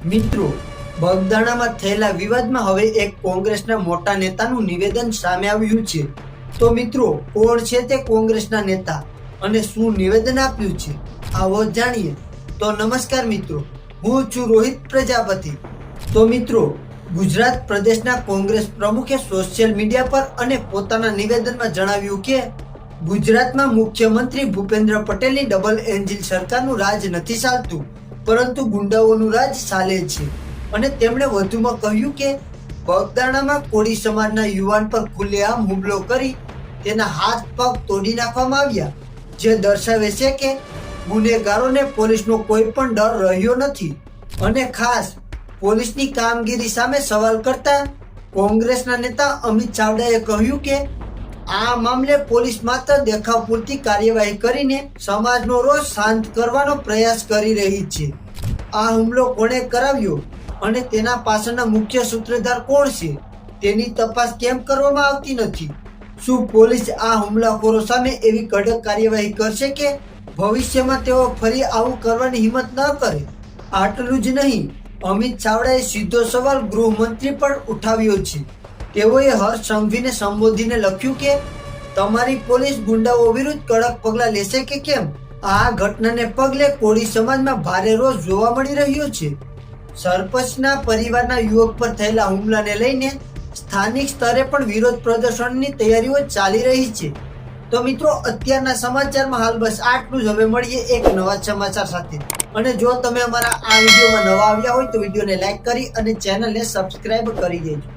મિત્રો, બગદાણામાં થયેલા વિવાદમાં હવે એક કોંગ્રેસના મોટા નેતાનું નિવેદન સામે આવ્યું છે. તો મિત્રો, કોણ છે તે કોંગ્રેસના નેતા અને શું નિવેદન આપ્યું છે, આવો જાણીએ. તો નમસ્કાર મિત્રો, હું છું રોહિત પ્રજાપતિ. તો મિત્રો, ગુજરાત પ્રદેશના કોંગ્રેસ પ્રમુખે સોશિયલ મીડિયા પર અને પોતાના નિવેદનમાં જણાવ્યું કે ગુજરાતમાં મુખ્યમંત્રી ભૂપેન્દ્ર પટેલની ડબલ એન્જિન સરકારનું રાજ નથી ચાલતું, પરંતુ ગુંડાઓનું રાજ ચાલે છે. અને તેમણે વધુમાં કહ્યું કે બગદાણામાં કોળી સમાજના યુવાન પર ખુલ્લેઆમ હુમલો કરી તેના હાથ પગ તોડી નાખવામાં આવ્યા, જે દર્શાવે છે કે ગુનેગારોને પોલીસનો કોઈ પણ ડર રહ્યો નથી. અને ખાસ પોલીસની કામગીરી સામે સવાલ કરતા કોંગ્રેસના નેતા અમિત ચાવડાએ કહ્યું કે આ મામલે પોલીસ માત્ર દેખાવ પૂરતી કાર્યવાહી કરીને સમાજનો રોષ શાંત કરવાનો પ્રયાસ કરી રહી છે. આ હુમલો કોણે કરાવ્યો અને તેના પાછળના મુખ્ય સૂત્રધાર કોણ છે તેની તપાસ કેમ કરવામાં આવતી નથી? શું પોલીસ આ હુમલાખોરો સામે એવી કડક કાર્યવાહી કરશે કે ભવિષ્યમાં તેઓ ફરી આવું કરવાની હિંમત ન કરે? આટલું જ નહીં, અમિત ચાવડાએ સીધો સવાલ ગૃહમંત્રી પર ઉઠાવ્યો છે. તેઓએ હર્ષ સંઘવીને સંબોધીને લખ્યું કે તમારી પોલીસ ગુંડાઓ વિરુદ્ધ કડક પગલાં લેશે કે કેમ? આ ઘટનાને પગલે કોળી સમાજમાં ભારે રોષ જોવા મળી રહ્યો છે. સરપંચના પરિવારના યુવક પર થયેલા હુમલાને લઈને સ્થાનિક સ્તરે પણ વિરોધ પ્રદર્શનની તૈયારીઓ ચાલી રહી છે. તો મિત્રો, અત્યારના સમાચારમાં હાલ બસ આટલું જ. હવે મળીએ એક નવા સમાચાર સાથે. અને જો તમે અમારા આ વિડીયોમાં નવા આવ્યા હોય તો વિડીયોને લાઈક કરી અને ચેનલને સબસ્ક્રાઇબ કરી દેજો.